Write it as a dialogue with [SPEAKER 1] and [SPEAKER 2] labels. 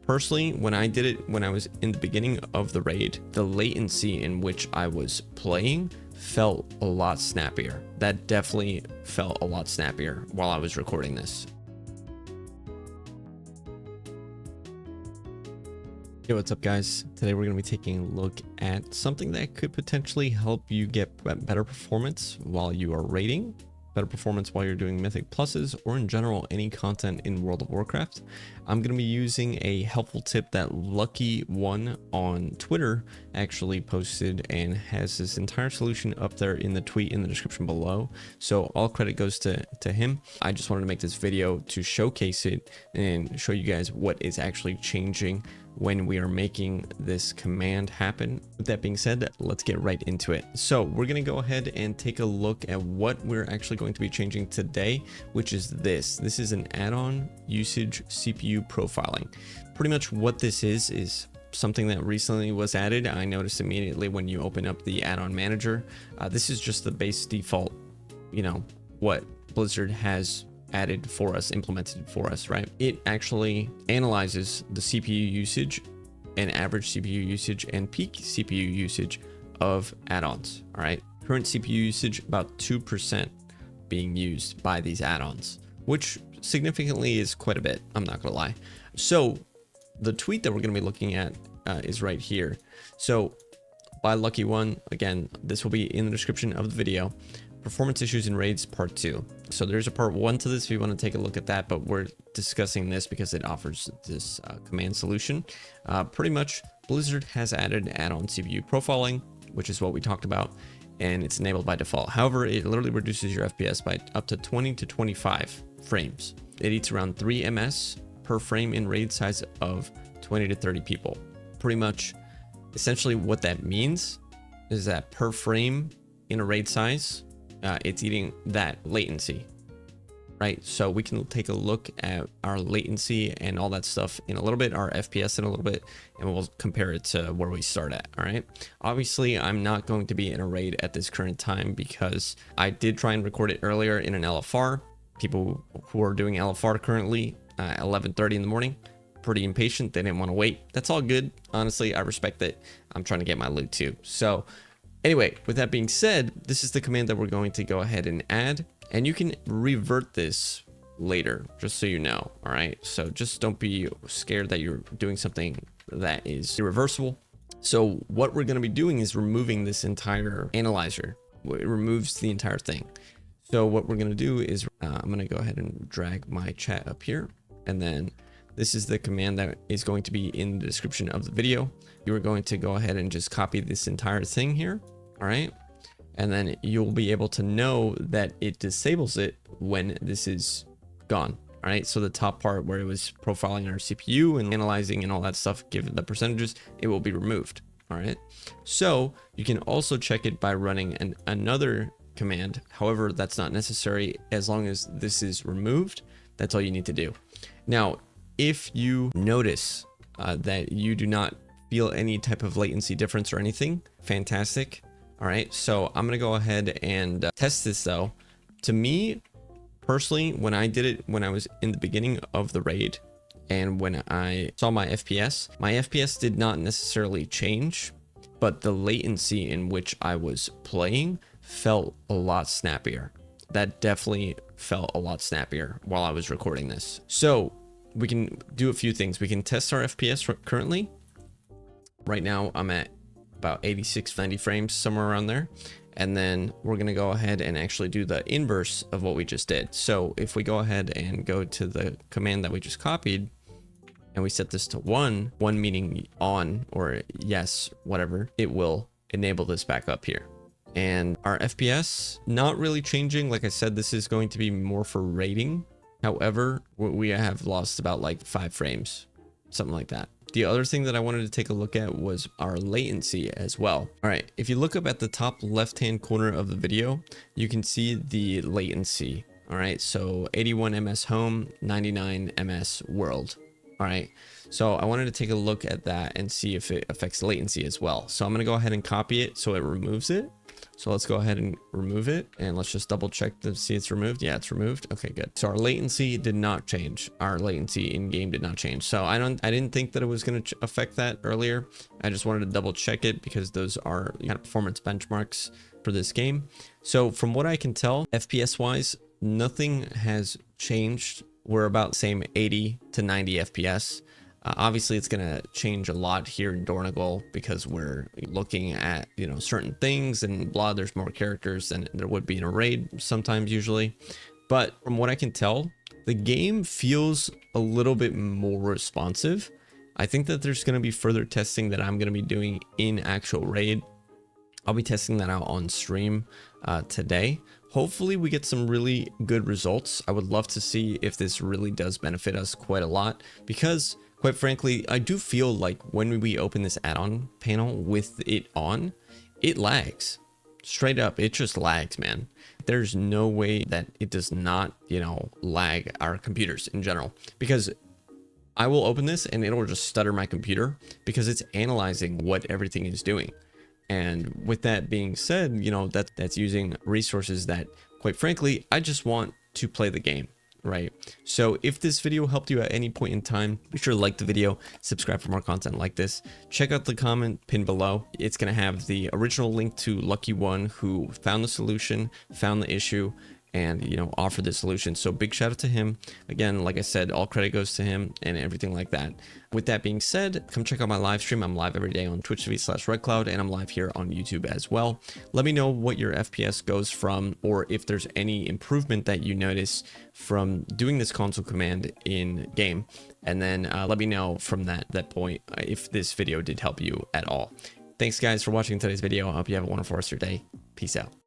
[SPEAKER 1] Personally, when I did it, when I was in the beginning of the raid, the latency in which I was playing felt a lot snappier. That definitely felt a lot snappier while I was recording this. Hey, what's up guys? Today we're going to be taking a look at something that could potentially help you get better performance while you are raiding, better performance while you're doing Mythic Pluses, or in general any content in World of Warcraft. I'm going to be using a helpful tip that Lucky1 on Twitter actually posted and has this entire solution up there in the tweet in the description below. So all credit goes to him. I just wanted to make this video to showcase it and show you guys what is actually changing when we are making this command happen. With that being said, let's get right into it. So we're going to go ahead and take a look at what we're actually going to be changing today, which is this. This is an add-on usage CPU profiling. Pretty much what this is something that recently was added. I noticed immediately when you open up the add-on manager. This is just the base default, what Blizzard has added for us, implemented for us, right? It actually analyzes the CPU usage and average CPU usage and peak CPU usage of add-ons. All right, current CPU usage about 2% being used by these add-ons, which significantly is quite a bit, I'm not gonna lie. So the tweet that we're gonna be looking at is right here. So by Lucky1, again, this will be in the description of the video. Performance issues in raids part 2. So there's a part 1 to this if you want to take a look at that, but we're discussing this because it offers this command solution. Pretty much Blizzard has added add-on CPU profiling, which is what we talked about, and it's enabled by default. However, it literally reduces your FPS by up to 20 to 25 frames. It eats around 3 ms per frame in raid size of 20 to 30 people. Pretty much essentially what that means is that per frame in a raid size, it's eating that latency, right? So we can take a look at our latency and all that stuff in a little bit, our FPS in a little bit, and we'll compare it to where we start at. All right, obviously I'm not going to be in a raid at this current time because I did try and record it earlier in an LFR. People who are doing LFR currently 11:30 in the morning, pretty impatient, they didn't want to wait. That's all good, honestly. I respect that. I'm trying to get my loot too. So anyway, with that being said, this is the command that we're going to go ahead and add, and you can revert this later, just so you know. All right, so just don't be scared that you're doing something that is irreversible. So what we're going to be doing is removing this entire analyzer. It removes the entire thing. So what we're going to do is I'm going to go ahead and drag my chat up here, and then this is the command that is going to be in the description of the video. You are going to go ahead and just copy this entire thing here. All right, and then you'll be able to know that it disables it when this is gone. All right, so the top part where it was profiling our CPU and analyzing and all that stuff, given the percentages, it will be removed. All right, so you can also check it by running another command. However, that's not necessary. As long as this is removed, that's all you need to do. Now, if you notice that you do not feel any type of latency difference or anything, fantastic. All right, so I'm gonna go ahead and test this though. To me personally, when I did it, when I was in the beginning of the raid and when I saw my FPS did not necessarily change, but the latency in which I was playing felt a lot snappier. That definitely felt a lot snappier while I was recording this. So we can do a few things. We can test our FPS currently. Right now I'm at about 86, 90 frames, somewhere around there. And then we're going to go ahead and actually do the inverse of what we just did. So if we go ahead and go to the command that we just copied and we set this to 1 meaning on or yes, whatever, it will enable this back up here. And our FPS not really changing. Like I said, this is going to be more for rating. However, we have lost about like 5 frames, something like that. The other thing that I wanted to take a look at was our latency as well. All right, if you look up at the top left-hand corner of the video, you can see the latency. All right, so 81 ms home, 99 ms world. All right, so I wanted to take a look at that and see if it affects latency as well. So I'm gonna go ahead and copy it so it removes it. So let's go ahead and remove it, and let's just double check to see it's removed. Yeah, it's removed. Okay, good. So our latency did not change. Our latency in game did not change. So I didn't think that it was going to affect that earlier. I just wanted to double check it because those are kind of performance benchmarks for this game. So from what I can tell, FPS wise, nothing has changed. We're about the same 80 to 90 FPS. Obviously, it's going to change a lot here in Dornigal because we're looking at, you know, certain things and blah. There's more characters than there would be in a raid sometimes usually. But from what I can tell, the game feels a little bit more responsive. I think that there's going to be further testing that I'm going to be doing in actual raid. I'll be testing that out on stream today. Hopefully we get some really good results. I would love to see if this really does benefit us quite a lot, because quite frankly, I do feel like when we open this add-on panel with it on, it lags. Straight up, it just lags, man. There's no way that it does not, you know, lag our computers in general, because I will open this and it'll just stutter my computer because it's analyzing what everything is doing. And with that being said, you know, that's using resources that, quite frankly, I just want to play the game, right? So if this video helped you at any point in time, be sure to like the video, subscribe for more content like this. Check out the comment pinned below. It's going to have the original link to Lucky One, who found the solution, found the issue, and, you know, offer the solution. So big shout out to him. Again, like I said, all credit goes to him and everything like that. With that being said, come check out my live stream. I'm live every day on Twitch.tv/RedCloud, and I'm live here on YouTube as well. Let me know what your FPS goes from, or if there's any improvement that you notice from doing this console command in game. And then let me know from that point if this video did help you at all. Thanks guys for watching today's video. I hope you have a wonderful rest of your day. Peace out.